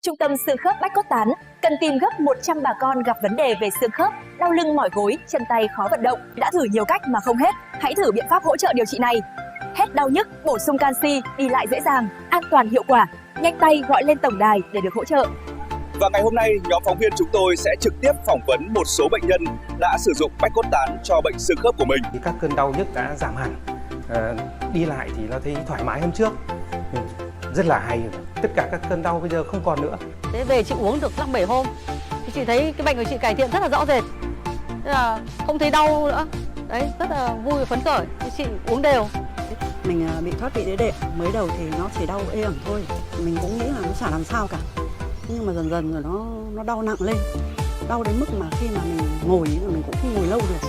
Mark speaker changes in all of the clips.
Speaker 1: Trung tâm xương khớp Bách Cốt Tán cần tìm gấp 100 bà con gặp vấn đề về xương khớp, đau lưng mỏi gối, chân tay khó vận động. Đã thử nhiều cách mà không hết. Hãy thử biện pháp hỗ trợ điều trị này. Hết đau nhức, bổ sung canxi, đi lại dễ dàng, an toàn hiệu quả. Nhanh tay gọi lên tổng đài để được hỗ trợ.
Speaker 2: Và ngày hôm nay, nhóm phóng viên chúng tôi sẽ trực tiếp phỏng vấn một số bệnh nhân đã sử dụng Bách Cốt Tán cho bệnh xương khớp của mình.
Speaker 3: Các cơn đau nhức đã giảm hẳn, đi lại thì nó thấy thoải mái hơn trước, rất là hay. Tất cả các cơn đau bây giờ không còn nữa.
Speaker 4: Thế về chị uống được 5-7 hôm thì chị thấy cái bệnh của chị cải thiện rất là rõ rệt, thế là không thấy đau nữa. Đấy, rất là vui và phấn khởi. Chị uống đều.
Speaker 5: Mình bị thoát vị đĩa đệm, mới đầu thì nó chỉ đau ê ẩm thôi, mình cũng nghĩ là nó chả làm sao cả. Nhưng mà dần dần rồi nó đau nặng lên, đau đến mức mà khi mà mình ngồi là mình cũng không ngồi lâu được,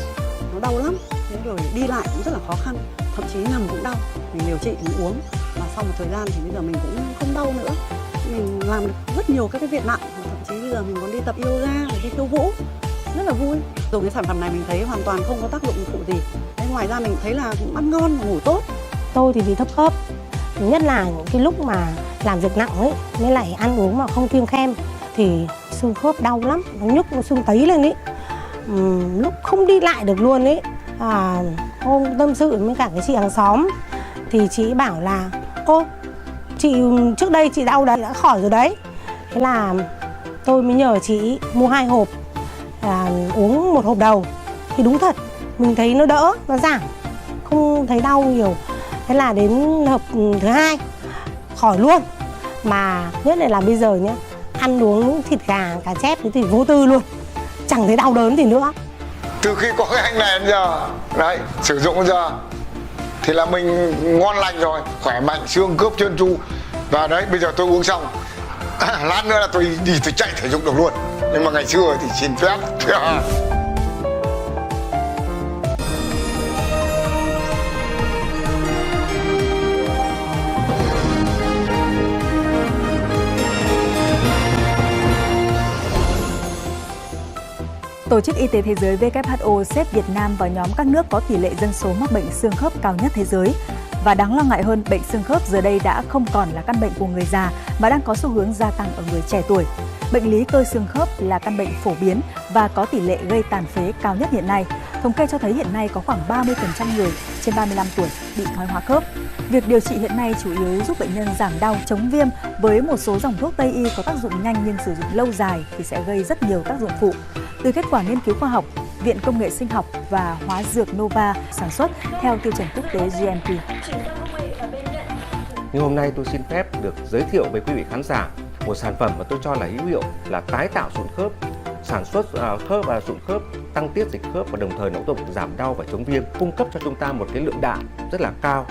Speaker 5: nó đau lắm. Thế rồi đi lại cũng rất là khó khăn, thậm chí nằm cũng đau. Mình điều trị, mình uống và sau một thời gian thì bây giờ mình cũng không đau nữa. Mình làm được rất nhiều các cái việc nặng, thậm chí bây giờ mình còn đi tập yoga, đi khiêu vũ, rất là vui. Dùng cái sản phẩm này mình thấy hoàn toàn không có tác dụng phụ gì. Thế ngoài ra mình thấy là ăn ngon và ngủ tốt.
Speaker 6: Tôi thì bị thấp khớp, nhất là những cái lúc mà làm việc nặng ấy, mới lại ăn uống mà không kiêng khem thì xương khớp đau lắm, nó nhức, nó xương tấy lên ấy. Lúc không đi lại được luôn ấy. Hôm tâm sự với cả cái chị hàng xóm thì chị bảo là ô, chị trước đây chị đau đấy đã khỏi rồi đấy. Thế là tôi mới nhờ chị mua 2 hộp, uống 1 hộp đầu thì đúng thật mình thấy nó đỡ, nó giảm, không thấy đau nhiều. Thế là đến hộp thứ 2 khỏi luôn. Mà nhất là bây giờ nhá, ăn uống thịt gà, cá chép thì vô tư luôn, chẳng thấy đau đớn gì nữa.
Speaker 7: Từ khi có cái anh này đến giờ, đấy, sử dụng đến giờ thì là mình ngon lành rồi, khỏe mạnh, xương khớp trơn tru. Và đấy, bây giờ tôi uống xong, lát nữa là tôi đi tôi chạy thể dục được luôn. Nhưng mà ngày xưa thì xin phép.
Speaker 1: Tổ chức Y tế Thế giới WHO xếp Việt Nam vào nhóm các nước có tỷ lệ dân số mắc bệnh xương khớp cao nhất thế giới. Và đáng lo ngại hơn, bệnh xương khớp giờ đây đã không còn là căn bệnh của người già mà đang có xu hướng gia tăng ở người trẻ tuổi. Bệnh lý cơ xương khớp là căn bệnh phổ biến và có tỷ lệ gây tàn phế cao nhất hiện nay. Thống kê cho thấy hiện nay có khoảng 30% người trên 35 tuổi bị thoái hóa khớp. Việc điều trị hiện nay chủ yếu giúp bệnh nhân giảm đau, chống viêm với một số dòng thuốc Tây y có tác dụng nhanh nhưng sử dụng lâu dài thì sẽ gây rất nhiều tác dụng phụ. Từ kết quả nghiên cứu khoa học, Viện Công nghệ Sinh học và Hóa dược Nova sản xuất theo tiêu chuẩn quốc tế GMP.
Speaker 3: Nhưng hôm nay tôi xin phép được giới thiệu với quý vị khán giả một sản phẩm mà tôi cho là hữu hiệu, là tái tạo sụn khớp, sản xuất khớp và sụn khớp, tăng tiết dịch khớp và đồng thời nó cũng giảm đau và chống viêm, cung cấp cho chúng ta một cái lượng đạm rất là cao,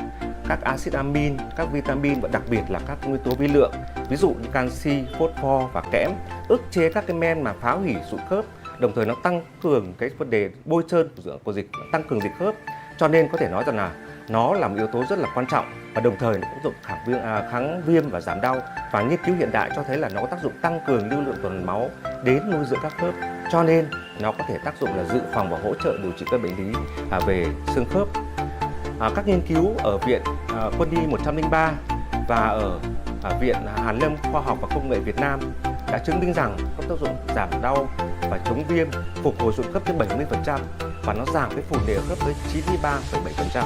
Speaker 3: các axit amin, các vitamin và đặc biệt là các nguyên tố vi lượng, ví dụ như canxi, phosphor và kẽm, ức chế các cái men mà phá hủy sụn khớp, đồng thời nó tăng cường cái vấn đề bôi trơn của dịch, tăng cường dịch khớp. Cho nên có thể nói rằng là nó là một yếu tố rất là quan trọng và đồng thời nó cũng giúp kháng viêm và giảm đau. Và nghiên cứu hiện đại cho thấy là nó có tác dụng tăng cường lưu lượng tuần máu đến nuôi dưỡng các khớp. Cho nên nó có thể tác dụng là dự phòng và hỗ trợ điều trị các bệnh lý về xương khớp. Các nghiên cứu ở Viện Quân y 103 và ở Viện Hàn Lâm Khoa học và Công nghệ Việt Nam đã chứng minh rằng có tác dụng giảm đau và chống viêm, phục hồi sụn khớp đến 70% và nó giảm cái phù nề ở khớp tới 93,7%.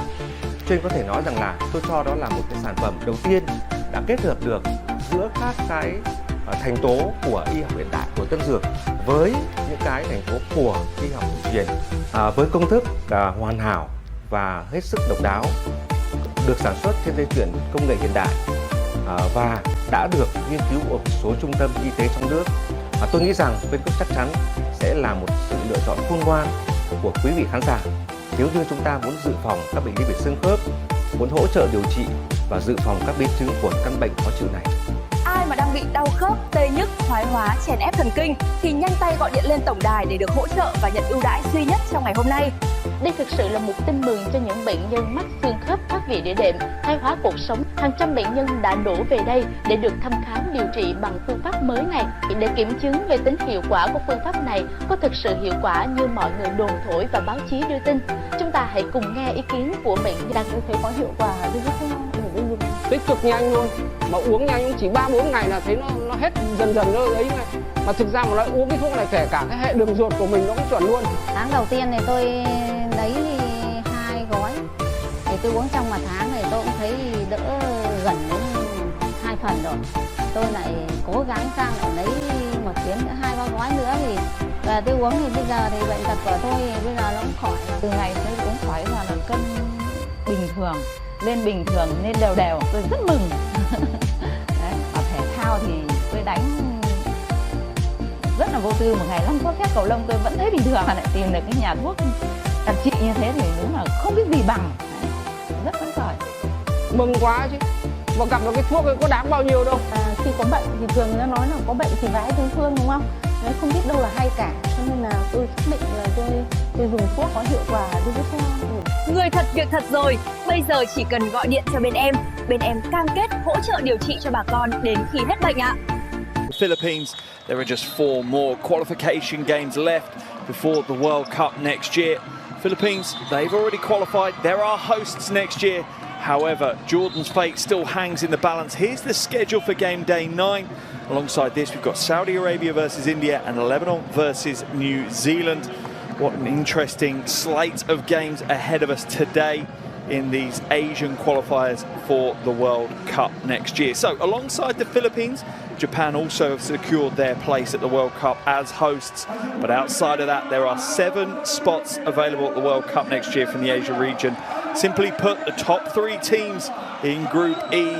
Speaker 3: Cho nên có thể nói rằng là tôi cho đó là một cái sản phẩm đầu tiên đã kết hợp được giữa các cái thành tố của y học hiện đại, của tân dược với những cái thành tố của y học cổ truyền, với công thức hoàn hảo và hết sức độc đáo, được sản xuất trên dây chuyền công nghệ hiện đại và đã được nghiên cứu ở một số trung tâm y tế trong nước. Tôi nghĩ rằng Bên Cúc chắc chắn sẽ là một sự lựa chọn khôn ngoan của quý vị khán giả nếu như chúng ta muốn dự phòng các bệnh lý về xương khớp, muốn hỗ trợ điều trị và dự phòng các biến chứng của căn bệnh khó chịu này.
Speaker 1: Ai mà đang bị đau khớp, tê nhức, thoái hóa, chèn ép thần kinh thì nhanh tay gọi điện lên tổng đài để được hỗ trợ và nhận ưu đãi duy nhất trong ngày hôm nay.
Speaker 8: Đây thực sự là một tin mừng cho những bệnh nhân mắc xương khớp, thoát vị đĩa đệm, thoái hóa cột sống. Hàng trăm bệnh nhân đã đổ về đây để được thăm khám điều trị bằng phương pháp mới này. Để kiểm chứng về tính hiệu quả của phương pháp này có thực sự hiệu quả như mọi người đồn thổi và báo chí đưa tin, chúng ta hãy cùng nghe ý kiến của bệnh nhân.
Speaker 4: Đang thấy có hiệu quả đối với
Speaker 9: tích cực nhanh luôn, mà uống nhanh chỉ 3-4 ngày là thấy nó hết dần nó ấy này. Mà thực ra mà nói uống cái thuốc này kể cả cái hệ đường ruột của mình nó cũng chuẩn luôn.
Speaker 10: Tháng đầu tiên thì tôi lấy 2 gói, thì tôi uống trong một tháng thì tôi cũng thấy đỡ gần đến 2 phần rồi. Tôi lại cố gắng sang lại lấy một chuyến nữa 2-3 gói nữa thì và tôi uống thì bây giờ thì bệnh tật của tôi bây giờ nó cũng khỏi.
Speaker 11: Từ ngày tôi uống khỏi vào là cân bình thường, lên bình thường, lên đều, tôi rất mừng. Đấy, ở thể thao thì tôi đánh rất là vô tư, một ngày 5 phút phép cầu lông tôi vẫn thấy bình thường, lại tìm được cái nhà thuốc đặc trị như thế thì đúng là không biết gì bằng. Đấy, rất phấn khởi.
Speaker 9: Mừng quá chứ. Và gặp được cái thuốc ấy có đáng bao nhiêu đâu.
Speaker 6: Khi có bệnh thì thường người ta nói là có bệnh thì vái tứ phương, đúng không? Đấy, không biết đâu là hay cả, cho nên là tôi xác định là tôi dùng thuốc có hiệu quả đối với tôi.
Speaker 12: Người thật việc thật rồi, bây giờ chỉ cần gọi điện cho bên em cam kết hỗ trợ điều trị cho bà con đến khi hết bệnh ạ.
Speaker 2: Philippines, there are just 4 more qualification games left before the World Cup next year. Philippines, they've already qualified. There are hosts next year. However, Jordan's fate still hangs in the balance. Here's the schedule for game day 9. Alongside this, we've got Saudi Arabia versus India and Lebanon versus New Zealand. What an interesting slate of games ahead of us today in these Asian qualifiers for the World Cup next year. So, alongside the Philippines, Japan also have secured their place at the World Cup as hosts. But outside of that, there are 7 spots available at the World Cup next year from the Asia region. Simply put, the top 3 teams in Group E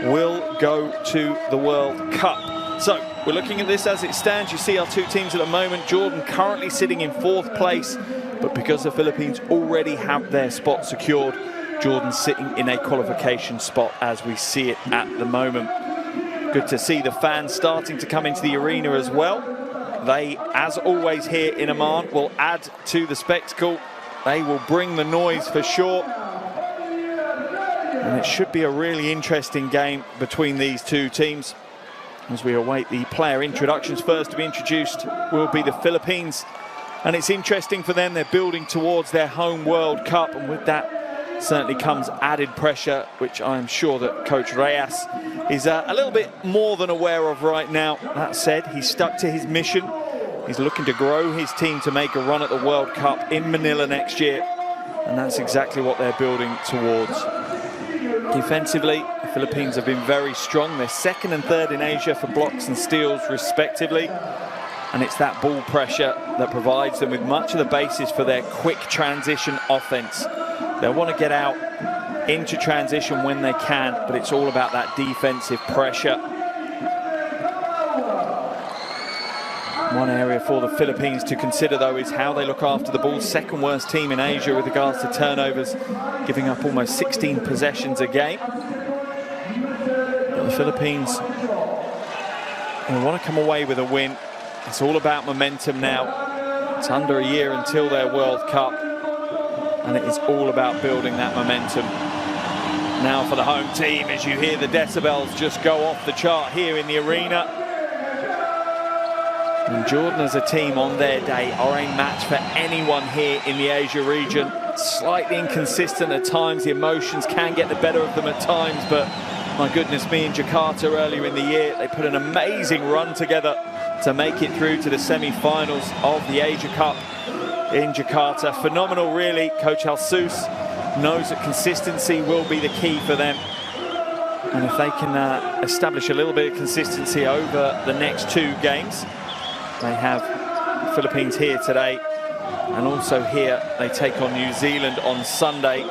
Speaker 2: will go to the World Cup. So, we're looking at this as it stands. You see our 2 teams at the moment. Jordan currently sitting in 4th place, but because the Philippines already have their spot secured, Jordan's sitting in a qualification spot as we see it at the moment. Good to see the fans starting to come into the arena as well. They, as always here in Amman, will add to the spectacle. They will bring the noise for sure. And it should be a really interesting game between these 2 teams. As we await the player introductions, first to be introduced will be the Philippines. And it's interesting for them, they're building towards their home World Cup, and with that certainly comes added pressure, which I'm sure that Coach Reyes is a little bit more than aware of right now. That said, he's stuck to his mission. He's looking to grow his team to make a run at the World Cup in Manila next year, and that's exactly what they're building towards. Defensively, the Philippines have been very strong. They're 2nd and 3rd in Asia for blocks and steals respectively, and it's that ball pressure that provides them with much of the basis for their quick transition offense. They'll want to get out into transition when they can, but it's all about that defensive pressure. One area for the Philippines to consider, though, is how they look after the ball. 2nd worst team in Asia with regards to turnovers, giving up almost 16 possessions a game. But the Philippines will want to come away with a win. It's all about momentum now. It's under a year until their World Cup, and it is all about building that momentum. Now for the home team, as you hear the decibels just go off the chart here in the arena. And Jordan as a team on their day are a match for anyone here in the Asia region. Slightly inconsistent at times, the emotions can get the better of them at times, but my goodness me, in Jakarta earlier in the year, they put an amazing run together to make it through to the semi-finals of the Asia Cup in Jakarta. Phenomenal, really. Coach Jesus knows that consistency will be the key for them. And if they can establish a little bit of consistency over the next 2 games, they have Philippines here today, and also here they take on New Zealand on Sunday.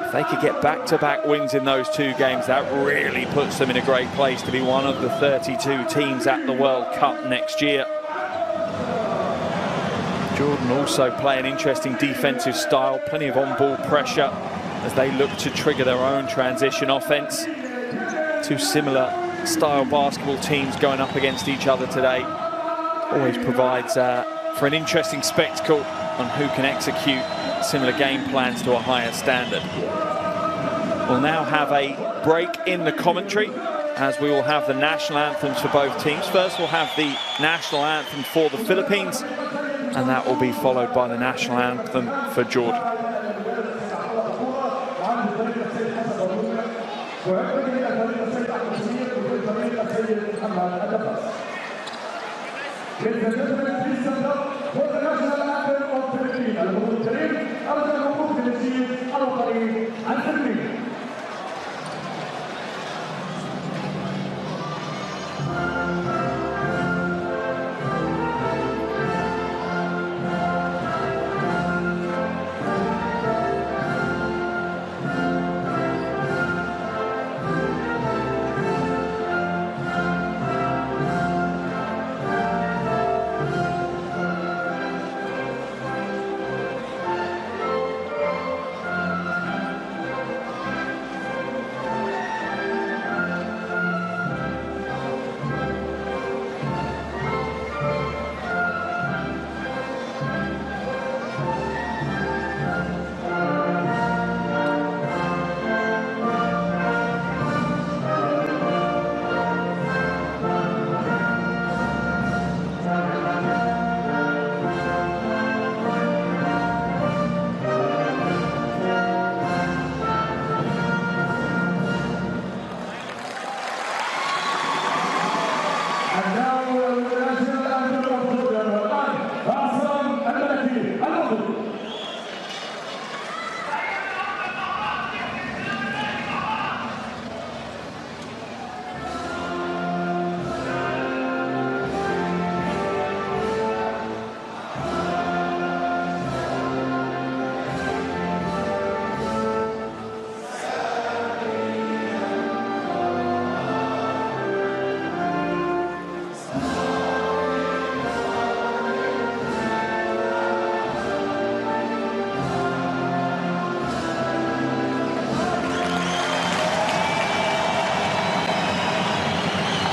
Speaker 2: If they could get back-to-back wins in those 2 games, that really puts them in a great place to be one of the 32 teams at the World Cup next year. Jordan also play an interesting defensive style, plenty of on-ball pressure as they look to trigger their own transition offense. 2 similar style basketball teams going up against each other today. Always provides for an interesting spectacle on who can execute similar game plans to a higher standard. We'll now have a break in the commentary as we will have the national anthems for both teams. First, we'll have the national anthem for the Philippines, and that will be followed by the national anthem for Jordan.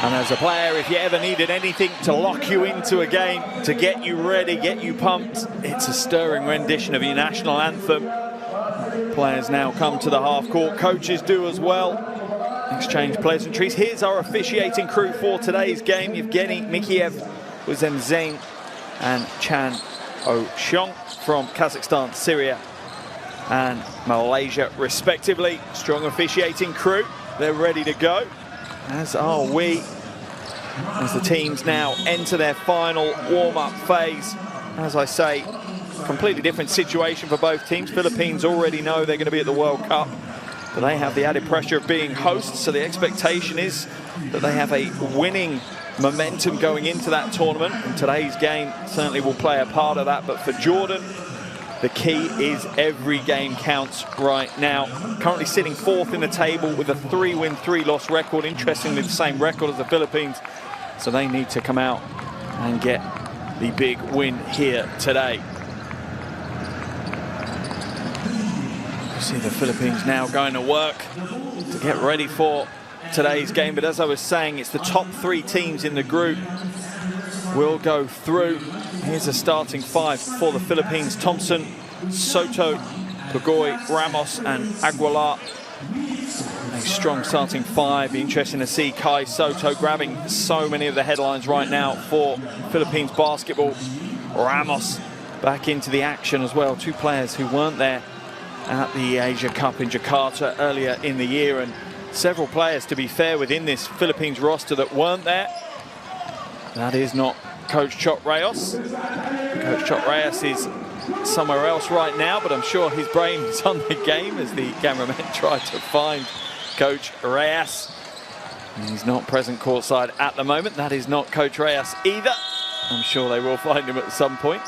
Speaker 2: And as a player, if you ever needed anything to lock you into a game, to get you ready, get you pumped, it's a stirring rendition of your national anthem. Players now come to the half court, coaches do as well. Exchange pleasantries. Here's our officiating crew for today's game. Yevgeny Mikheyev, Uzemzeng and Chan Oshong from Kazakhstan, Syria and Malaysia respectively. Strong officiating crew. They're ready to go, as are we, as the teams now enter their final warm-up phase. As I say, completely different situation for both teams. Philippines already know they're going to be at the World Cup, but they have the added pressure of being hosts, so the expectation is that they have a winning momentum going into that tournament, and today's game certainly will play a part of that. But for Jordan, the key is every game counts right now. Currently sitting fourth in the table with a 3-win, 3-loss record. Interestingly, the same record as the Philippines. So they need to come out and get the big win here today. You see the Philippines now going to work to get ready for today's game. But as I was saying, it's the top 3 teams in the group will go through. Here's a starting 5 for the Philippines. Thompson, Soto, Pagoy, Ramos and Aguilar. A strong starting 5. Be interesting to see Kai Soto grabbing so many of the headlines right now for Philippines basketball. Ramos back into the action as well. 2 players who weren't there at the Asia Cup in Jakarta earlier in the year, and several players, to be fair, within this Philippines roster that weren't there. That is not Coach Chot Reyes. Coach Chot Reyes is somewhere else right now, but I'm sure his brain is on the game as the cameramen try to find Coach Reyes. He's not present courtside at the moment. That is not Coach Reyes either. I'm sure they will find him at some point.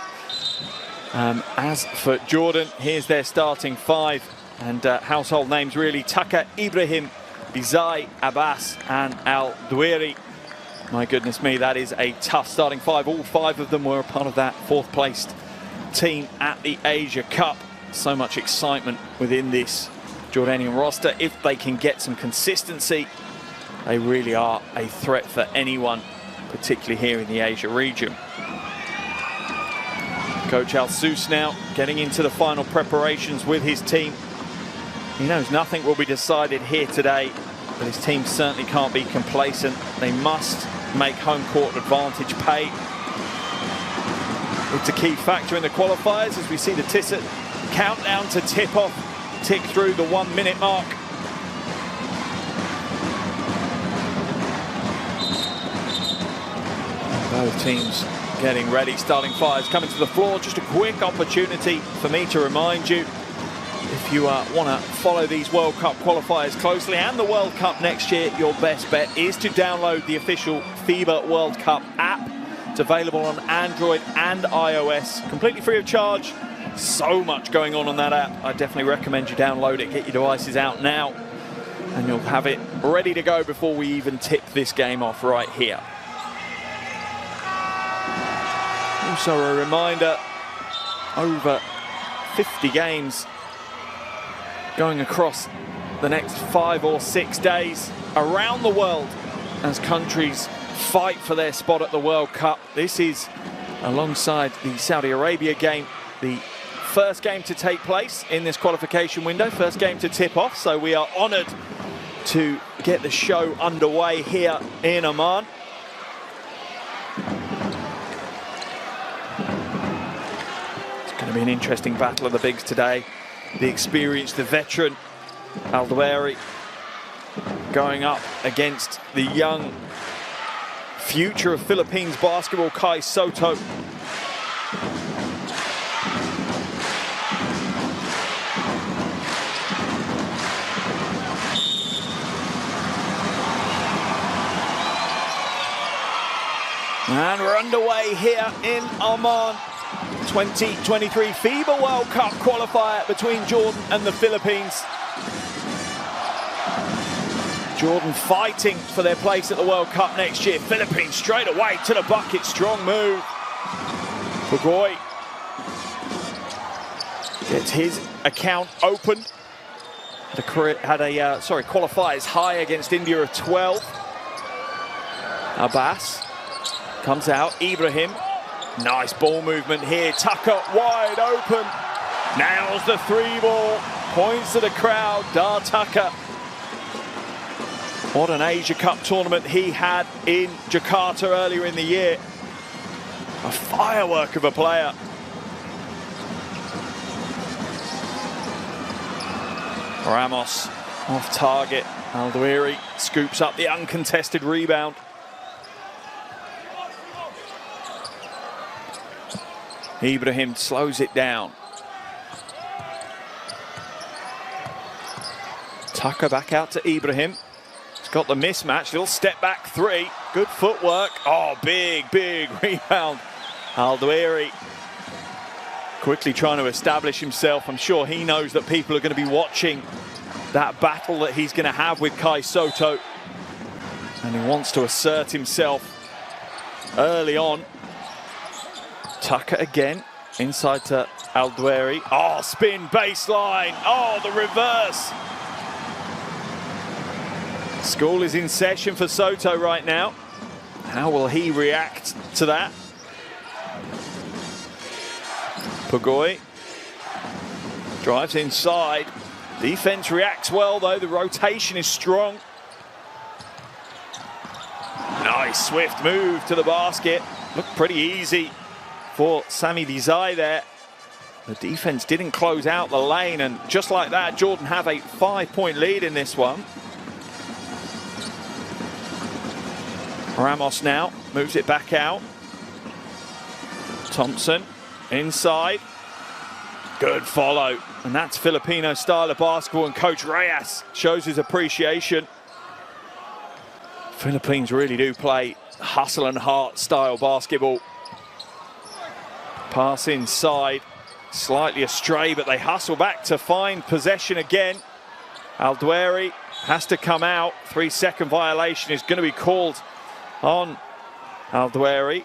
Speaker 2: As for Jordan, here's their starting 5, and household names really: Tucker, Ibrahim, Izai, Abbas and Al Duiri. My goodness me, that is a tough starting 5. All 5 of them were a part of that 4th placed team at the Asia Cup. So much excitement within this Jordanian roster. If they can get some consistency, they really are a threat for anyone, particularly here in the Asia region. Coach Al-Sous now getting into the final preparations with his team. He knows nothing will be decided here today, but his team certainly can't be complacent. They must make home court advantage pay. It's a key factor in the qualifiers as we see the Tissot countdown to tip-off tick through the 1-minute mark. Both teams getting ready, starting fires coming to the floor. Just a quick opportunity for me to remind you, if you want to follow these World Cup qualifiers closely and the World Cup next year, your best bet is to download the official FIBA World Cup app. It's available on Android and iOS, completely free of charge. So much going on that app. I definitely recommend you download it, get your devices out now, and you'll have it ready to go before we even tip this game off right here. Also a reminder, over 50 games going across the next 5 or 6 days around the world as countries fight for their spot at the World Cup. This is, alongside the Saudi Arabia game, the first game to take place in this qualification window, first game to tip off, so we are honoured to get the show underway here in Oman. It's going to be an interesting battle of the bigs today. The experienced, the veteran Al-Dawari going up against the young future of Philippines basketball, Kai Soto. And we're underway here in Oman. 2023 FIBA World Cup qualifier between Jordan and the Philippines. Jordan fighting for their place at the World Cup next year. Philippines straight away to the bucket. Strong move. Pugoy gets his account opened. Qualifiers high against India of 12. Abbas comes out. Ibrahim. Nice ball movement here. Tucker wide open. Nails the 3-ball. Points to the crowd. Dar Tucker. What an Asia Cup tournament he had in Jakarta earlier in the year. A firework of a player. Ramos off target. Al-Dawari scoops up the uncontested rebound. Ibrahim slows it down. Tucker back out to Ibrahim. He's got the mismatch, little step back 3. Good footwork. Oh, big rebound. Al-Dawari quickly trying to establish himself. I'm sure he knows that people are going to be watching that battle that he's going to have with Kai Soto. And he wants to assert himself early on. Tucker again, inside to Al-Dawari. Oh, spin baseline. Oh, the reverse. School is in session for Soto right now. How will he react to that? Pugoy drives inside. Defense reacts well, though. The rotation is strong. Nice swift move to the basket. Looked pretty easy for Sami Desai there. The defense didn't close out the lane, and just like that, Jordan have a 5-point lead in this one. Ramos now moves it back out. Thompson inside. Good follow. And that's Filipino style of basketball, and Coach Reyes shows his appreciation. Philippines really do play hustle and heart style basketball. Pass inside, slightly astray, but they hustle back to find possession again. Al-Dawari has to come out. 3-second violation is going to be called on Al-Dawari.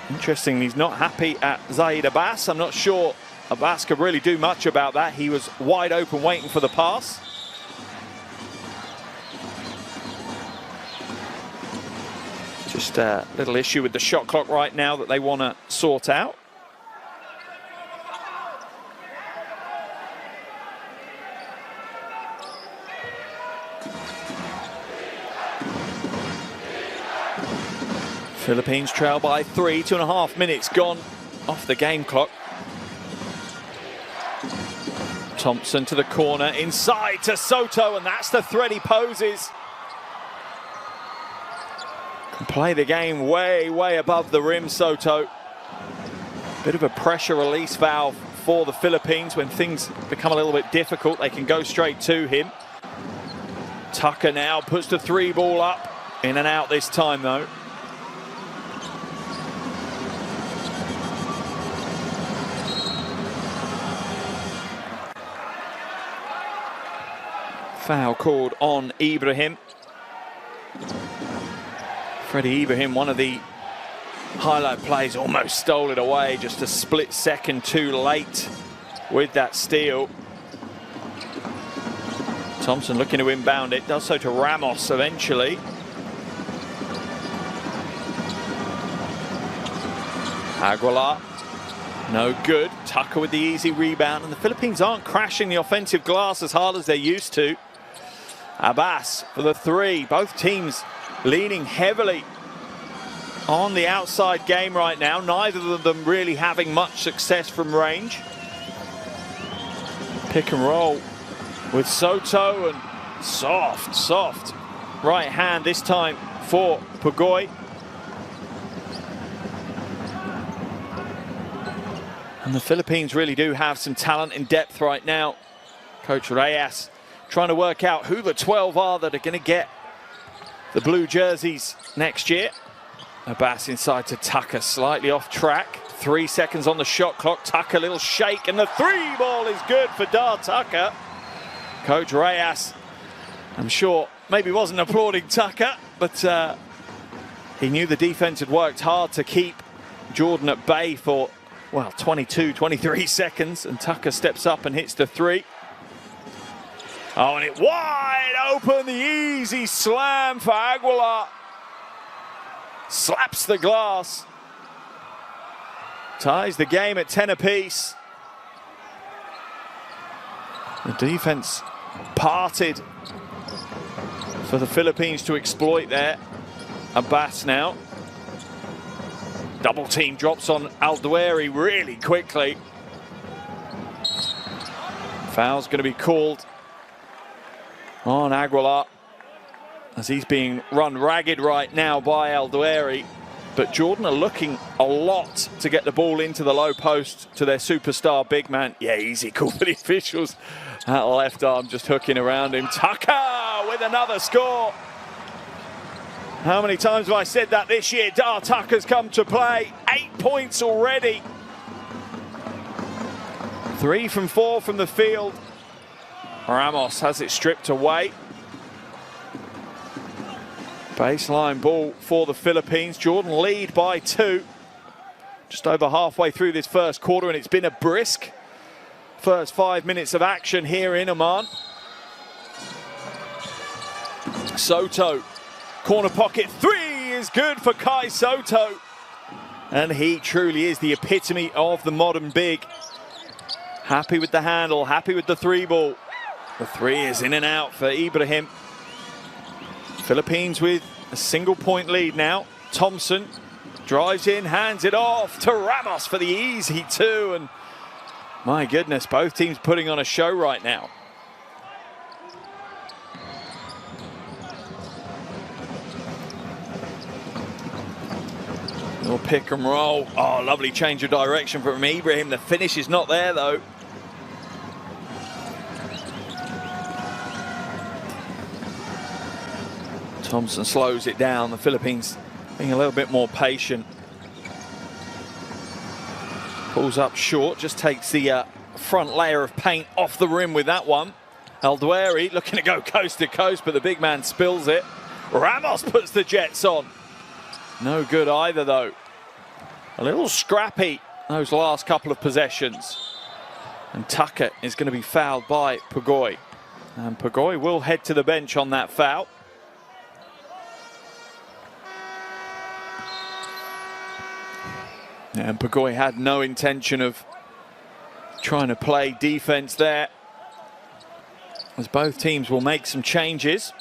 Speaker 2: Interesting, he's not happy at Zaid Abbas. I'm not sure Abbas could really do much about that. He was wide open waiting for the pass. Just a little issue with the shot clock right now that they want to sort out. Philippines trail by 3, 2.5 minutes gone off the game clock. Thompson to the corner, inside to Soto, and that's the threat he poses. play the game way above the rim, Soto. Bit of a pressure release valve for the Philippines. When things become a little bit difficult, they can go straight to him. Tucker now puts the 3 ball up. In and out this time, though. Foul called on Ibrahim. Freddie Ibrahim, one of the highlight plays, almost stole it away, just a split second too late with that steal. Thompson looking to inbound it, does so to Ramos eventually. Aguilar, no good. Tucker with the easy rebound, and the Philippines aren't crashing the offensive glass as hard as they're used to. Abbas for the 3. Both teams leaning heavily on the outside game right now. Neither of them really having much success from range. Pick and roll with Soto, and soft right hand this time for Pugoy. And the Philippines really do have some talent in depth right now. Coach Reyes trying to work out who the 12 are that are going to get the blue jerseys next year. Abbas inside to Tucker, slightly off track. 3 seconds on the shot clock. Tucker, little shake, and the 3 ball is good for Dar Tucker. Coach Reyes, I'm sure, maybe wasn't applauding Tucker, but he knew the defense had worked hard to keep Jordan at bay for, well, 22, 23 seconds, and Tucker steps up and hits the 3. Oh, and it wide open, the easy slam for Aguilar. Slaps the glass. Ties the game at 10 apiece. The defense parted for the Philippines to exploit there. Abbas now. Double team drops on Aldueri really quickly. Foul's going to be called on Aguilar as he's being run ragged right now by Aldueri. But Jordan are looking a lot to get the ball into the low post to their superstar big man. Yeah, easy call for the officials. That left arm just hooking around him. Tucker with another score. How many times have I said that this year? Dar Tucker's come to play. 8 points already. 3 from 4 from the field. Ramos has it stripped away. Baseline ball for the Philippines. Jordan lead by 2. Just over halfway through this first quarter, and it's been a brisk first 5 minutes of action here in Oman. Soto, corner pocket 3 is good for Kai Soto. And he truly is the epitome of the modern big. Happy with the handle, happy with the 3 ball. The 3 is in and out for Ibrahim. Philippines with a single-point lead now. Thompson drives in, hands it off to Ramos for the easy 2. And my goodness, both teams putting on a show right now. Little pick and roll. Oh, lovely change of direction from Ibrahim. The finish is not there, though. Thompson slows it down. The Philippines being a little bit more patient. Pulls up short, just takes the front layer of paint off the rim with that one. Aldueri looking to go coast to coast, but the big man spills it. Ramos puts the Jets on. No good either, though. A little scrappy those last couple of possessions. And Tucker is going to be fouled by Pugoy. And Pugoy will head to the bench on that foul. And Pugoy had no intention of trying to play defense there, as both teams will make some changes.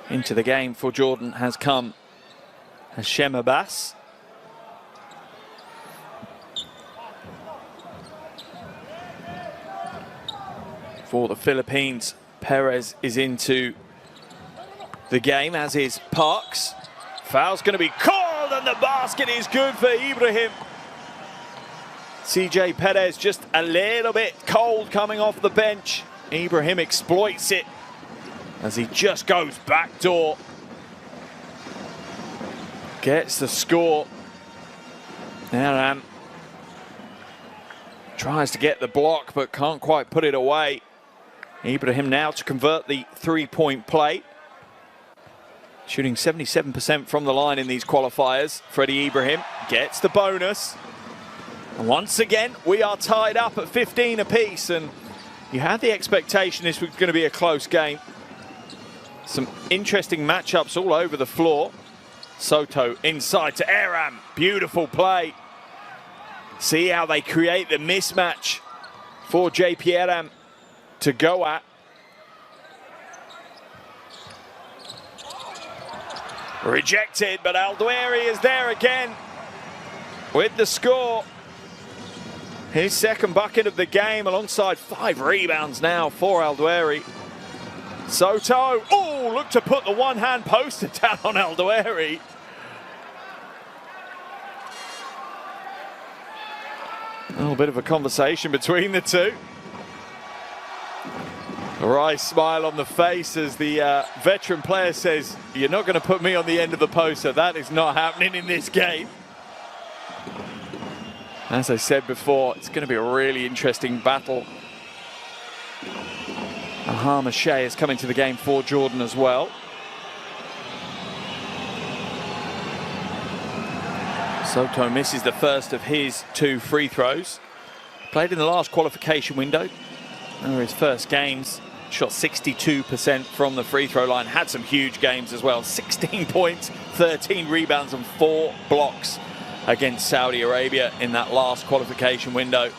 Speaker 2: Into the game for Jordan has come Hashem Abbas. For the Philippines, Perez is into the game, as is Parks. Foul's going to be called, and the basket is good for Ibrahim. CJ Perez just a little bit cold coming off the bench. Ibrahim exploits it as he just goes backdoor. Gets the score. Aram tries to get the block, but can't quite put it away. Ibrahim now to convert the three-point play. Shooting 77% from the line in these qualifiers. Freddie Ibrahim gets the bonus. And once again, we are tied up at 15 apiece, and you had the expectation this was going to be a close game. Some interesting matchups all over the floor. Soto inside to Aram. Beautiful play. See how they create the mismatch for JP Aram to go at. Rejected, but Aldueri is there again with the score. His second bucket of the game, alongside 5 rebounds now for Aldueri. Soto, oh, look to put the one-hand poster down on Aldueri. A little bit of a conversation between the two. A wry smile on the face as the veteran player says, "You're not going to put me on the end of the poster. That is not happening in this game." As I said before, it's going to be a really interesting battle. Ahama Shea is coming to the game for Jordan as well. Soto misses the first of his 2 free throws. Played in the last qualification window. Over his first games, shot 62% from the free throw line. Had some huge games as well. 16 points, 13 rebounds and 4 blocks against Saudi Arabia in that last qualification window.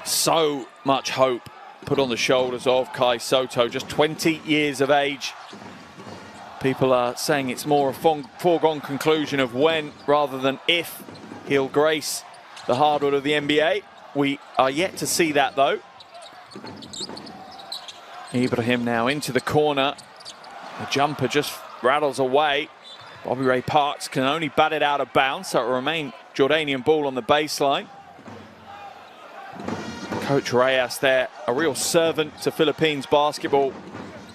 Speaker 2: So much hope put on the shoulders of Kai Soto, just 20 years of age. People are saying it's more a foregone conclusion of when rather than if he'll grace the hardwood of the NBA. We are yet to see that though. Ibrahim now into the corner. The jumper just rattles away. Bobby Ray Parks can only bat it out of bounds, so it will remain Jordanian ball on the baseline. Coach Reyes there, a real servant to Philippines basketball.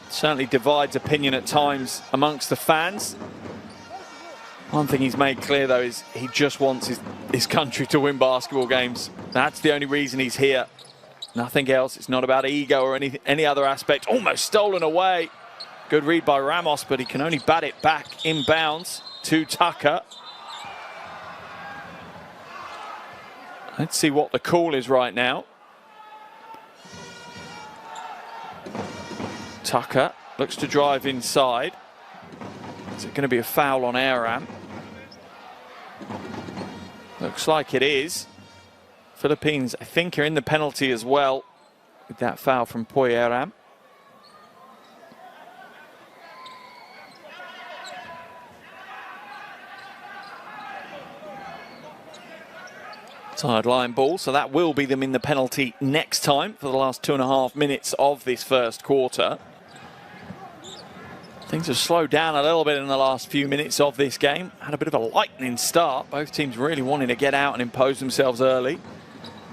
Speaker 2: Certainly divides opinion at times amongst the fans. One thing he's made clear though is he just wants his country to win basketball games. That's the only reason he's here. Nothing else. It's not about ego or any other aspect. Almost stolen away. Good read by Ramos, but he can only bat it back inbounds to Tucker. Let's see what the call is right now. Tucker looks to drive inside. Is it going to be a foul on Aram? Looks like it is. Philippines, I think, are in the penalty as well with that foul from Poy Aram. Sideline ball, so that will be them in the penalty next time for the last 2.5 minutes of this first quarter. Things have slowed down a little bit in the last few minutes of this game. Had a bit of a lightning start. Both teams really wanting to get out and impose themselves early.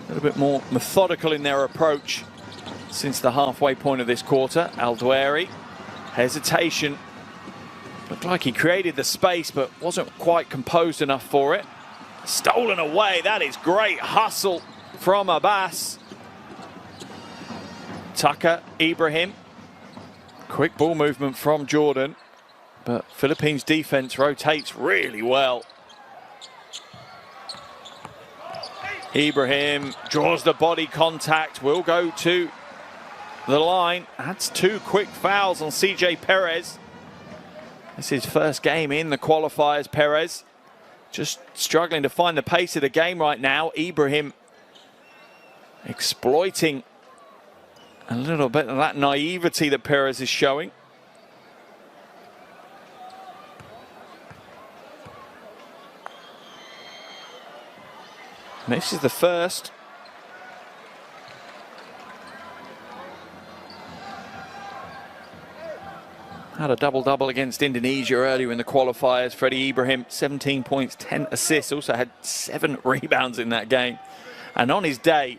Speaker 2: A little bit more methodical in their approach since the halfway point of this quarter. Aldueri, hesitation. Looked like he created the space, but wasn't quite composed enough for it. Stolen away. That is great hustle from Abbas. Tucker, Ibrahim. Quick ball movement from Jordan, but Philippines defense rotates really well. Ibrahim draws the body contact, will go to the line. That's 2 quick fouls on CJ Perez. This is his first game in the qualifiers. Perez just struggling to find the pace of the game right now. Ibrahim exploiting a little bit of that naivety that Perez is showing. And this is the first. had a double-double against Indonesia earlier in the qualifiers. Freddie Ibrahim, 17 points, 10 assists, also had 7 rebounds in that game. And on his day,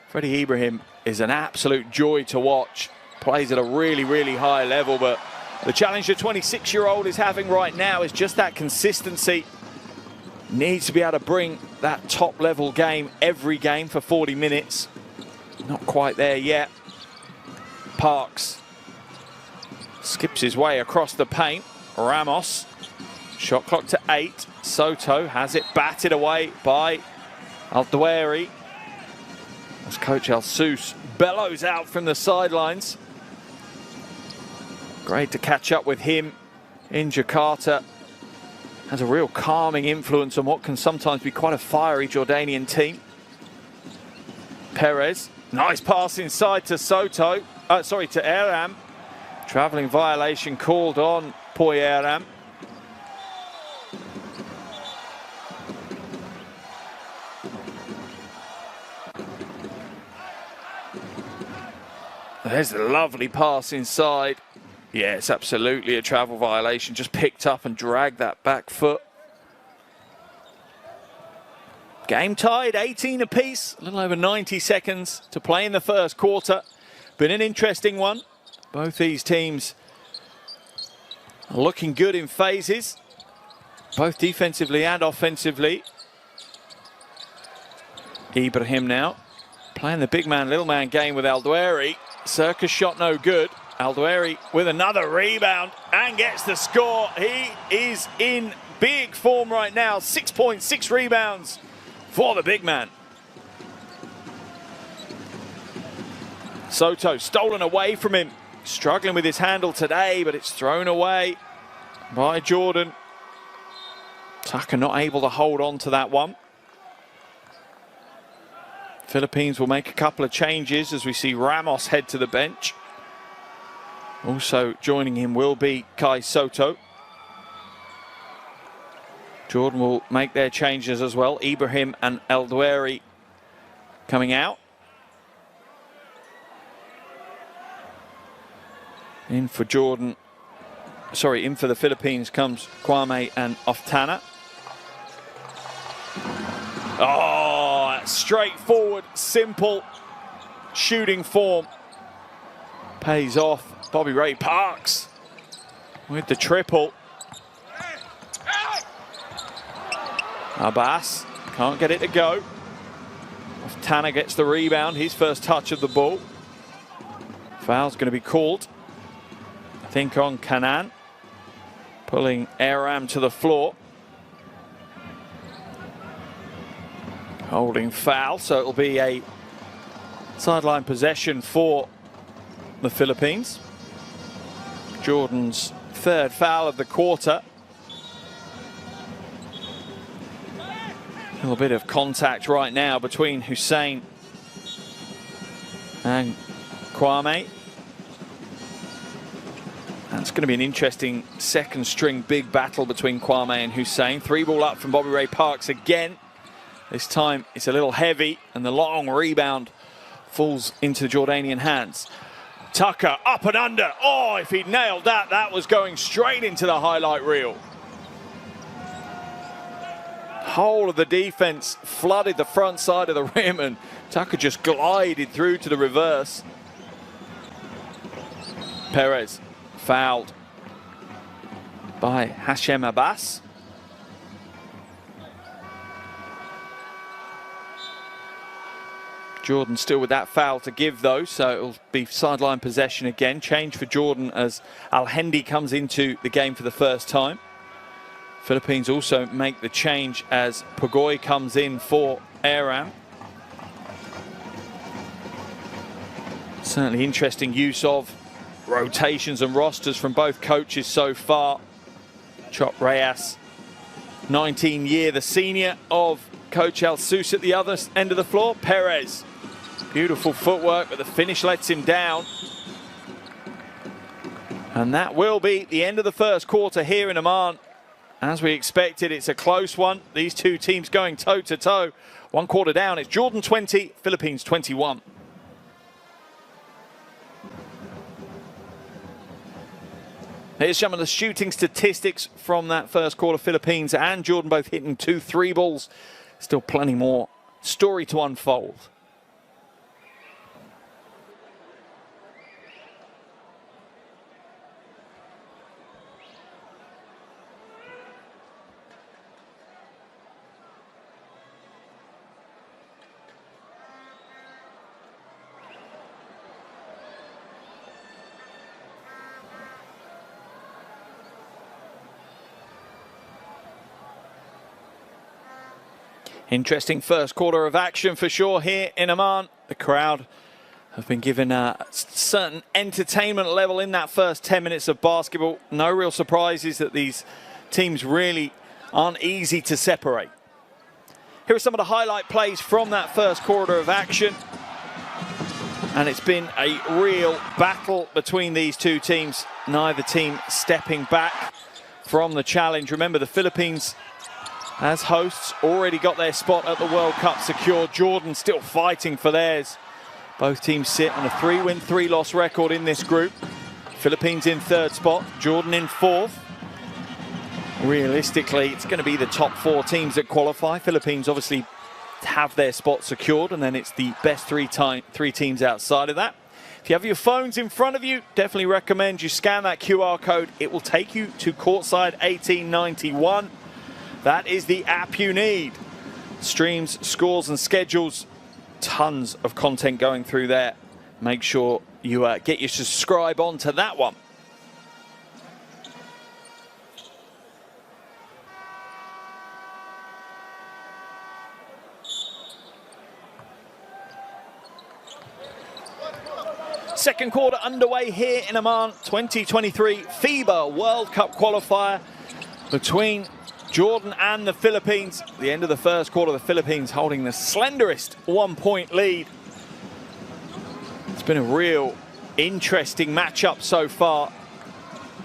Speaker 2: Freddie Ibrahim is an absolute joy to watch. Plays at a really, really high level, but the challenge the 26-year-old is having right now is just that consistency. Needs to be able to bring that top-level game every game for 40 minutes. Not quite there yet. Parks skips his way across the paint. Ramos, shot clock to 8. Soto has it batted away by Al-Daweri. As Coach Al-Sous bellows out from the sidelines. Great to catch up with him in Jakarta. Has a real calming influence on what can sometimes be quite a fiery Jordanian team. Perez, nice pass inside to Soto. To Aram. Travelling violation called on Poy Aram. There's a lovely pass inside. Yeah, it's absolutely a travel violation. Just picked up and dragged that back foot. Game tied, 18 apiece. A little over 90 seconds to play in the first quarter. Been an interesting one. Both these teams are looking good in phases, both defensively and offensively. Ibrahim now playing the big man, little man game with Al-Daweri. Circus shot no good. Al-Daweri with another rebound and gets the score. He is in big form right now. 6 points, 6 rebounds for the big man. Soto stolen away from him. Struggling with his handle today, but it's thrown away by Jordan. Tucker not able to hold on to that one. Philippines will make a couple of changes as we see Ramos head to the bench. Also joining him will be Kai Soto. Jordan will make their changes as well. Ibrahim and Al-Daweri coming out. In for Jordan, sorry, in for the Philippines comes Kwame and Oftana. Oh, straightforward, simple shooting form. Pays off. Bobby Ray Parks with the triple. Abbas can't get it to go. Oftana gets the rebound, his first touch of the ball. Foul's going to be called. I think on Kanan, pulling Aram to the floor. Holding foul, so it'll be a sideline possession for the Philippines. Jordan's 3rd foul of the quarter. A little bit of contact right now between Hussein and Kwame. That's going to be an interesting second string big battle between Kwame and Hussein. 3 ball up from Bobby Ray Parks again. This time it's a little heavy and the long rebound falls into Jordanian hands. Tucker up and under. Oh, if he'd nailed that, that was going straight into the highlight reel. Whole of the defense flooded the front side of the rim and Tucker just glided through to the reverse. Perez fouled by Hashem Abbas. Jordan still with that foul to give though, so it'll be sideline possession again. Change for Jordan as Al-Hendi comes into the game for the first time. Philippines also make the change as Pagoy comes in for Aram. Certainly interesting use of rotations and rosters from both coaches so far. Chop Reyes, 19-year, the senior of Coach Al-Sous at the other end of the floor. Perez, beautiful footwork, but the finish lets him down. And that will be the end of the first quarter here in Amman. As we expected, it's a close one. These two teams going toe-to-toe. 1 quarter down, it's Jordan 20, Philippines 21. Here's some of the shooting statistics from that first quarter. Philippines and Jordan both hitting 2 3 balls. Still plenty more story to unfold. Interesting first quarter of action for sure here in Amman. The crowd have been given a certain entertainment level in that first 10 minutes of basketball. No real surprises that these teams really aren't easy to separate. Here are some of the highlight plays from that first quarter of action. And it's been a real battle between these two teams. Neither team stepping back from the challenge. Remember, the Philippines, as hosts, already got their spot at the World Cup secured. Jordan still fighting for theirs. Both teams sit on a 3-win, 3-loss record in this group. Philippines in third spot, Jordan in fourth. Realistically, it's going to be the top 4 teams that qualify. Philippines obviously have their spot secured, and then it's the best three teams outside of that. If you have your phones in front of you, definitely recommend you scan that QR code. It will take you to courtside 1891. That is the app you need. Streams, scores and schedules. Tons of content going through there. Make sure you get your subscribe onto that one. Second quarter underway here in Amman. 2023 FIBA World Cup qualifier between Jordan and the Philippines. At the end of the first quarter, the Philippines holding the slenderest 1-point lead. It's been a real interesting matchup so far.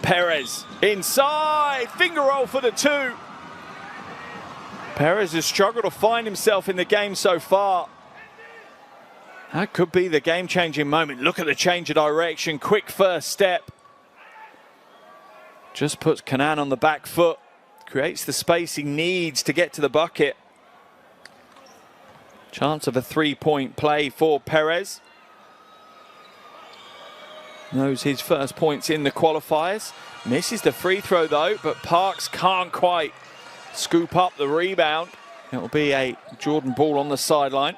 Speaker 2: Perez inside, finger roll for the 2. Perez has struggled to find himself in the game so far. That could be the game-changing moment. Look at the change of direction, quick first step. Just puts Kanan on the back foot. Creates the space he needs to get to the bucket. Chance of a 3-point play for Perez. Knows his first points in the qualifiers. Misses the free throw though, but Parks can't quite scoop up the rebound. It will be a Jordan ball on the sideline.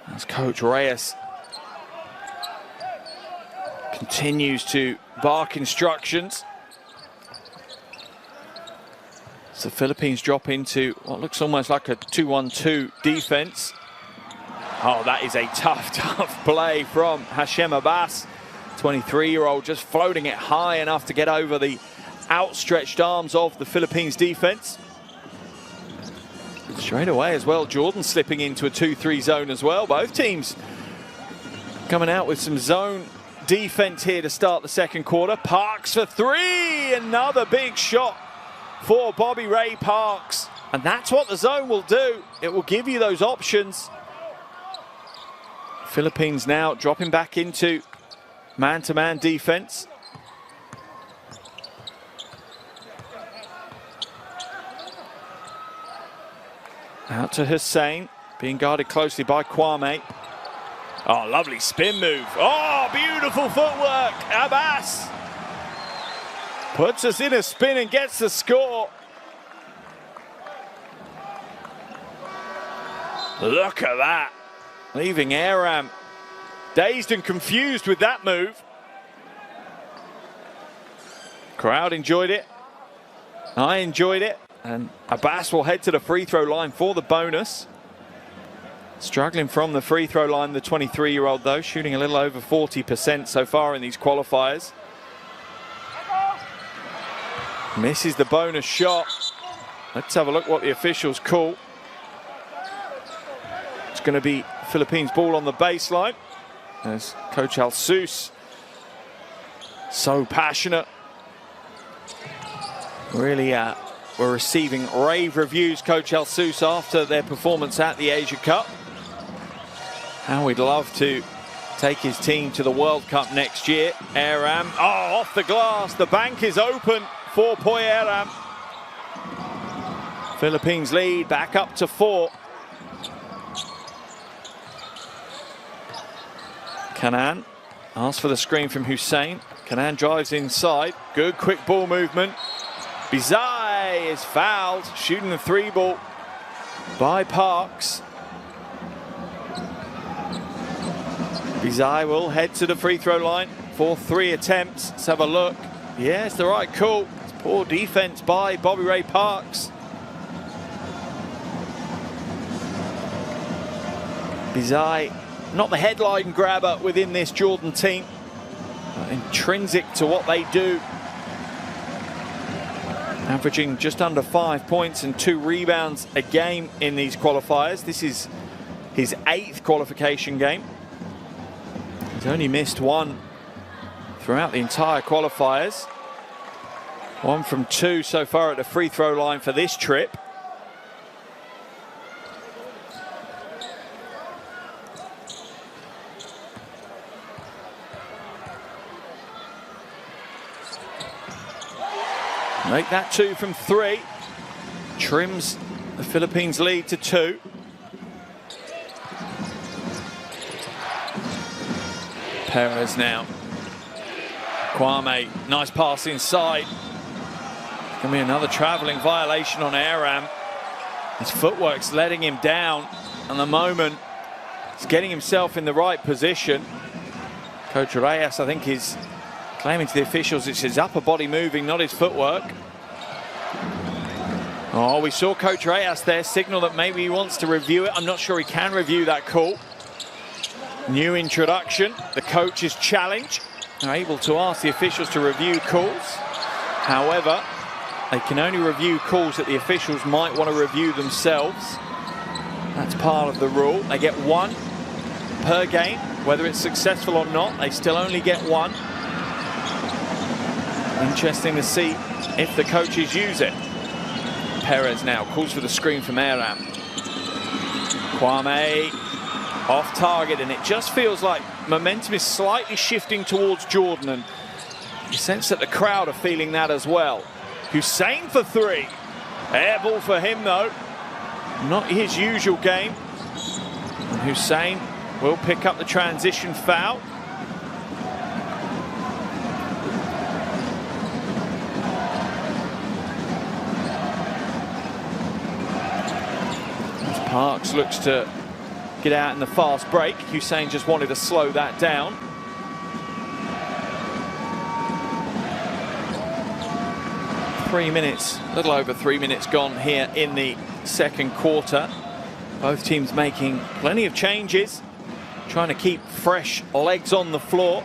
Speaker 2: As Coach Reyes continues to bark instructions. So the Philippines drop into what looks almost like a 2-1-2 defense. Oh, that is a tough play from Hashem Abbas. 23-year-old just floating it high enough to get over the outstretched arms of the Philippines defense. Straight away as well, Jordan slipping into a 2-3 zone as well. Both teams coming out with some zone defense here to start the second quarter. Parks for 3, another big shot for Bobby Ray Parks. And that's what the zone will do. It will give you those options. Philippines now dropping back into man-to-man defense. Out to Hussein, being guarded closely by Kwame. Oh, lovely spin move. Oh, beautiful footwork. Abbas puts us in a spin and gets the score. Look at that. Leaving Aram dazed and confused with that move. Crowd enjoyed it. I enjoyed it. And Abbas will head to the free throw line for the bonus. Struggling from the free throw line, the 23-year-old though, shooting a little over 40% so far in these qualifiers. Misses the bonus shot. Let's have a look what the officials call. It's going to be Philippines ball on the baseline. As Coach Alsus, so passionate. Really were receiving rave reviews, Coach Alsus, after their performance at the Asia Cup. How we'd love to take his team to the World Cup next year. Aram, oh, off the glass. The bank is open for Poy Aram. Philippines lead back up to 4. Kanan asks for the screen from Hussein. Kanan drives inside. Good quick ball movement. Bizai is fouled, shooting the 3 ball by Parks. Bizai will head to the free throw line for 3 attempts. Let's have a look. Yeah, it's the right call. It's poor defense by Bobby Ray Parks. Bizai, not the headline grabber within this Jordan team, but intrinsic to what they do. Averaging just under 5 points and 2 rebounds a game in these qualifiers. This is his 8th qualification game. He's only missed 1 throughout the entire qualifiers. 1 from 2 so far at the free throw line for this trip. Make that 2 from 3. Trims the Philippines lead to 2. Perez now. Kwame, nice pass inside. Gonna be another travelling violation on Aram. His footwork's letting him down. And the moment he's getting himself in the right position. Coach Reyes, I think, is claiming to the officials it's his upper body moving, not his footwork. Oh, we saw Coach Reyes there signal that maybe he wants to review it. I'm not sure he can review that call. New introduction, the coach's challenge. They're able to ask the officials to review calls. However, they can only review calls that the officials might want to review themselves. That's part of the rule. They get 1 per game. Whether it's successful or not, they still only get 1. Interesting to see if the coaches use it. Perez now calls for the screen from Aram. Kwame off target, and it just feels like momentum is slightly shifting towards Jordan, and you sense that the crowd are feeling that as well. Hussein for 3. Air ball for him though. Not his usual game. And Hussein will pick up the transition foul. Parks looks to get out in the fast break. Hussein just wanted to slow that down. A little over 3 minutes gone here in the second quarter. Both teams making plenty of changes, trying to keep fresh legs on the floor.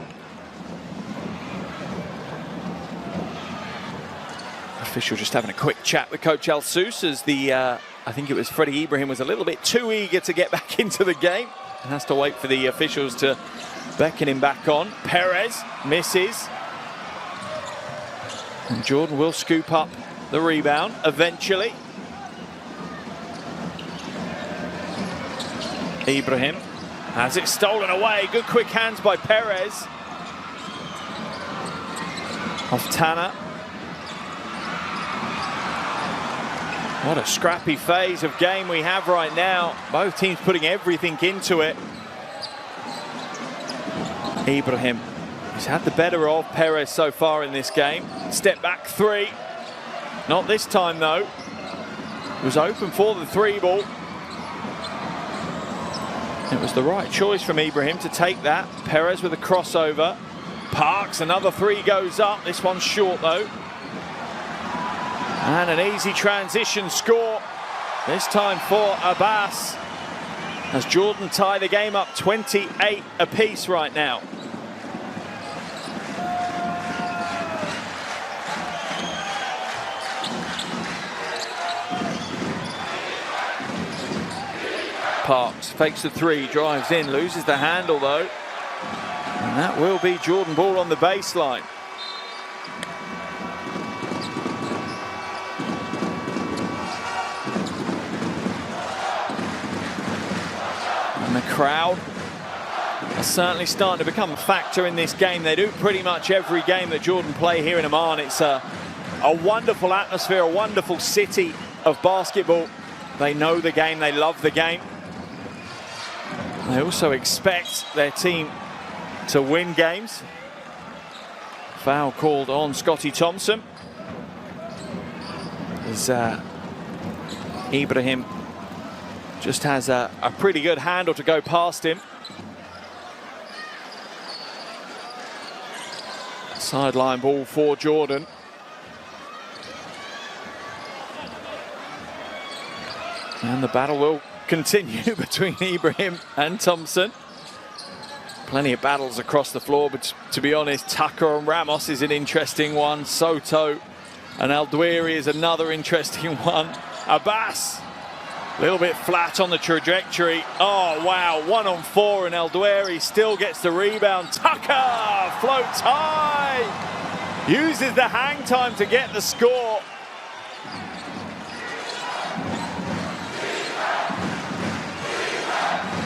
Speaker 2: Official just having a quick chat with Coach El Sous as the I think it was Freddie Ibrahim was a little bit too eager to get back into the game and has to wait for the officials to beckon him back on. Perez misses. And Jordan will scoop up the rebound eventually. Ibrahim has it stolen away. Good quick hands by Perez. Off Tanner. What a scrappy phase of game we have right now. Both teams putting everything into it. Ibrahim, he's had the better of Perez so far in this game. Step back 3. Not this time though. It was open for the 3 ball. It was the right choice from Ibrahim to take that. Perez with a crossover. Parks, another 3 goes up. This one's short though. And an easy transition score, this time for Abbas, as Jordan tie the game up 28 apiece right now. Parks fakes the 3, drives in, loses the handle though. And that will be Jordan ball on the baseline. And the crowd are certainly starting to become a factor in this game. They do pretty much every game that Jordan play here in Amman. It's a wonderful atmosphere, a wonderful city of basketball. They know the game, they love the game. They also expect their team to win games. Foul called on Scotty Thompson. As Ibrahim just has a pretty good handle to go past him. Sideline ball for Jordan. And the battle will continue between Ibrahim and Thompson. Plenty of battles across the floor, but to be honest, Tucker and Ramos is an interesting one. Soto and Aldwiri is another interesting one. Abbas, a little bit flat on the trajectory. Oh, wow, 1 on 4, and Aldwiri still gets the rebound. Tucker floats high, uses the hang time to get the score.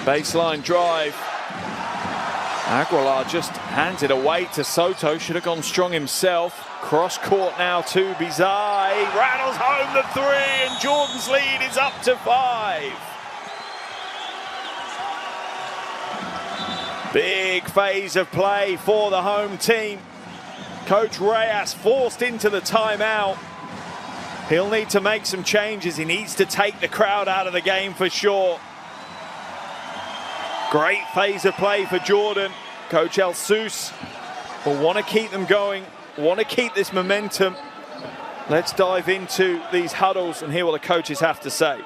Speaker 2: Baseline drive. Aguilar just hands it away to Soto. Should have gone strong himself. Cross court now to Bizarre. He rattles home the 3, and Jordan's lead is up to 5. Big phase of play for the home team. Coach Reyes forced into the timeout. He'll need to make some changes. He needs to take the crowd out of the game for sure. Great phase of play for Jordan. Coach El Sous will want to keep them going, want to keep this momentum. Let's dive into these huddles and hear what the coaches have to say.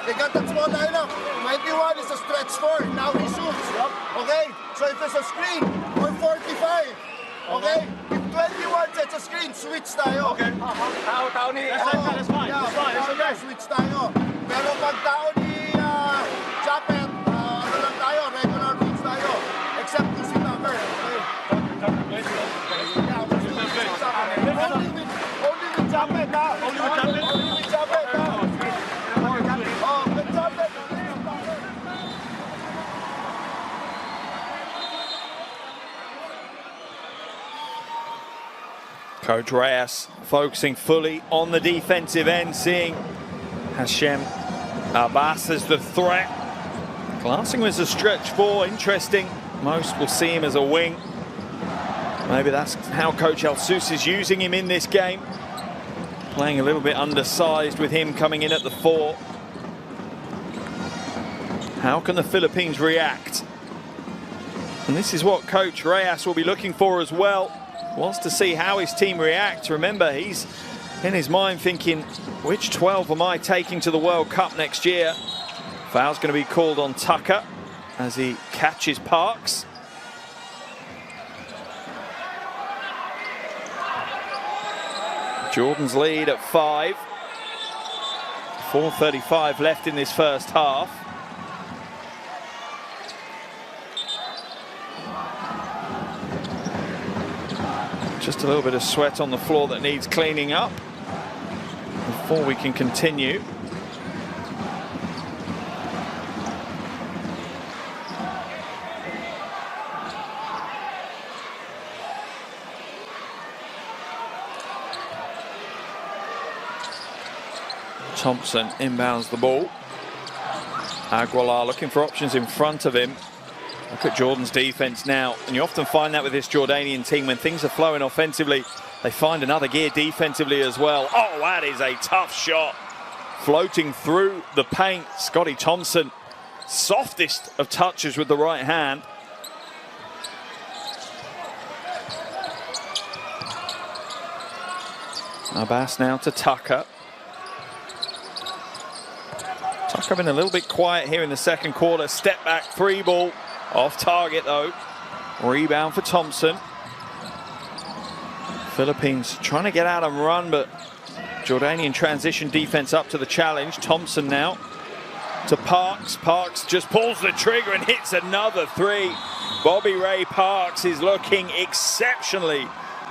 Speaker 13: They got that small lineup. 21 is a stretch 4. Now he shoots. Okay? So if it's a screen, or 45. Okay? If 21 sets a screen, switch tayo. Okay. Tao ni... That's fine. That's fine. It's okay. Switch tayo. Pero pag tao ni Chapet, ano lang tayo, regular rules tayo. Except to si Tucker. Okay? Only with Chapet, ha? Only with Chapet? Only with Chapet, ha?
Speaker 2: Coach Reyes focusing fully on the defensive end, seeing Hashem Abbas as the threat. Glassing was a stretch 4, interesting. Most will see him as a wing. Maybe that's how Coach El Sous is using him in this game. Playing a little bit undersized with him coming in at the 4. How can the Philippines react? And this is what Coach Reyes will be looking for as well. Wants to see how his team reacts. Remember, he's in his mind thinking, which 12 am I taking to the World Cup next year? Foul's going to be called on Tucker as he catches Parks. Jordan's lead at 5. 4:35 left in this first half. Just a little bit of sweat on the floor that needs cleaning up before we can continue. Thompson inbounds the ball. Aguilar looking for options in front of him. Look at Jordan's defense now, and you often find that with this Jordanian team, when things are flowing offensively, they find another gear defensively as well. Oh, that is a tough shot. Floating through the paint, Scotty Thompson, softest of touches with the right hand. Abbas now to Tucker. Tucker been a little bit quiet here in the second quarter. Step back 3 ball. Off target though. Rebound for Thompson. Philippines trying to get out and run, but Jordanian transition defense up to the challenge. Thompson now to Parks. Parks just pulls the trigger and hits another 3. Bobby Ray Parks is looking exceptionally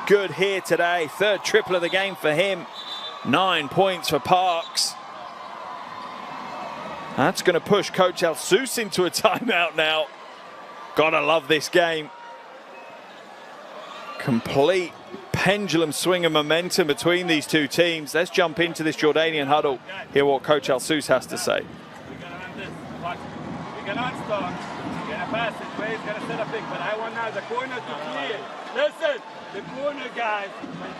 Speaker 2: good here today. Third triple of the game for him. 9 points for Parks. That's going to push Coach Jesus into a timeout now. Gotta love this game. Complete pendulum swing of momentum between these two teams. Let's jump into this Jordanian huddle. Hear what Coach Jesus has to say.
Speaker 14: We cannot stop. We're gonna pass it. He's gonna set a pick, but I want now the corner to clear. Listen, the corner guys,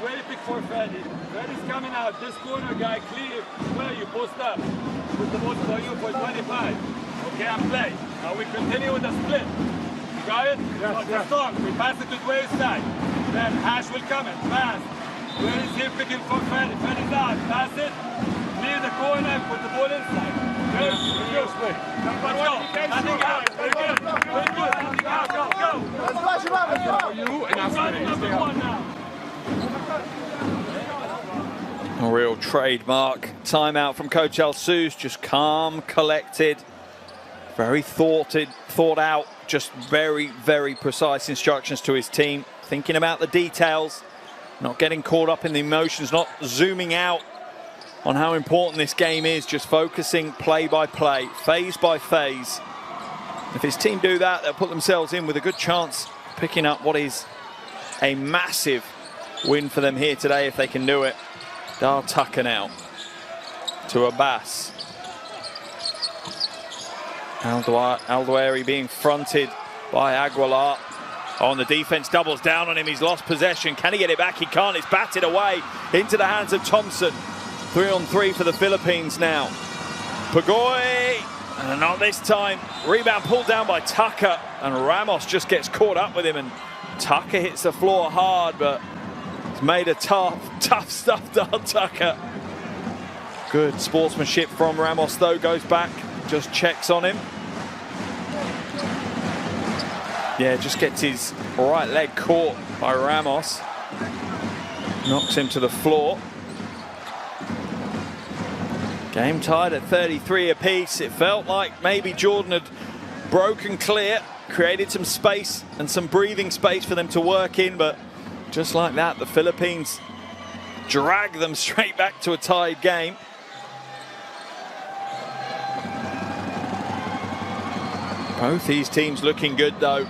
Speaker 14: very pick for Freddy. Freddy's coming out. This corner guy clear. Where you post up? Put the post for you for 25. Okay, I'm play. Now we continue with the split. You got it? Yes, strong. We pass it to Dwayne's side. Then Hash will come in. Pass. Dwayne is here picking for Freddy. Freddy's out. Pass it. Clear the corner and put the ball inside. Good. Let's go. Nothing out. Very good. Very good. Nothing out. Go. Go. Number one now.
Speaker 2: A real trademark timeout from Coach Jesus. Just calm, collected, very thought out, just very, very precise instructions to his team. Thinking about the details, not getting caught up in the emotions, not zooming out on how important this game is, just focusing play by play, phase by phase. If his team do that, they'll put themselves in with a good chance of picking up what is a massive win for them here today if they can do it. Dar Tucker now to Abbas. Aldouari being fronted by Aguilar. On the defense, doubles down on him. He's lost possession. Can he get it back? He can't. It's batted away into the hands of Thompson. 3-on-3 for the Philippines now. Pagoy, and not this time. Rebound pulled down by Tucker, and Ramos just gets caught up with him, and Tucker hits the floor hard, but it's made a tough stuff, Dar Tucker. Good sportsmanship from Ramos, though. Goes back, just checks on him. Yeah, just gets his right leg caught by Ramos. Knocks him to the floor. Game tied at 33 apiece. It felt like maybe Jordan had broken clear, created some space and some breathing space for them to work in, but just like that, the Philippines drag them straight back to a tied game. Both these teams looking good, though.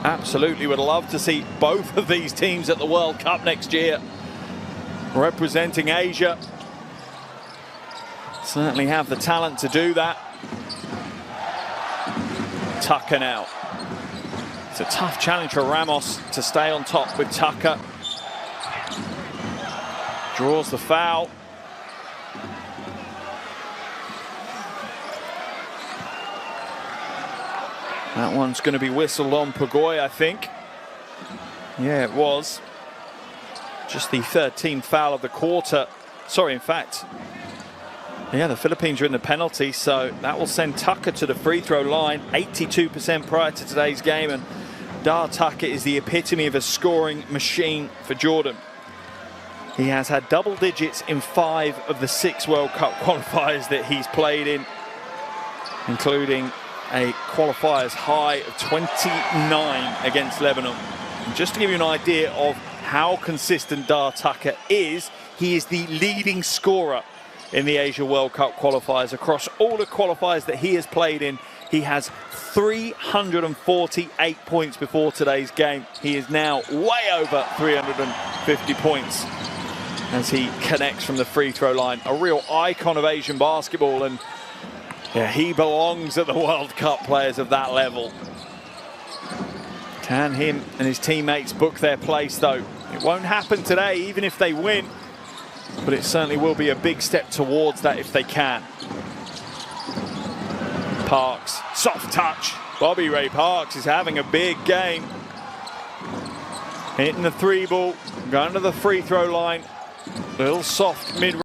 Speaker 2: Absolutely would love to see both of these teams at the World Cup next year, representing Asia. Certainly have the talent to do that. Tucker now. It's a tough challenge for Ramos to stay on top with Tucker. Draws the foul. That one's going to be whistled on Pagoy, I think. Yeah, it was. Just the 13th foul of the quarter. Sorry, in fact. Yeah, the Philippines are in the penalty, so that will send Tucker to the free throw line. 82% prior to today's game, and Dar Tucker is the epitome of a scoring machine for Jordan. He has had double digits in 5 of the 6 World Cup qualifiers that he's played in, including a qualifiers high of 29 against Lebanon. And just to give you an idea of how consistent Dar Tucker is, he is the leading scorer in the Asia World Cup qualifiers. Across all the qualifiers that he has played in, he has 348 points before today's game. He is now way over 350 points as he connects from the free throw line. A real icon of Asian basketball, and yeah, he belongs at the World Cup, players of that level. Can him and his teammates book their place, though? It won't happen today, even if they win, but it certainly will be a big step towards that if they can. Parks, soft touch. Bobby Ray Parks is having a big game. Hitting the 3 ball, going to the free throw line. Little soft mid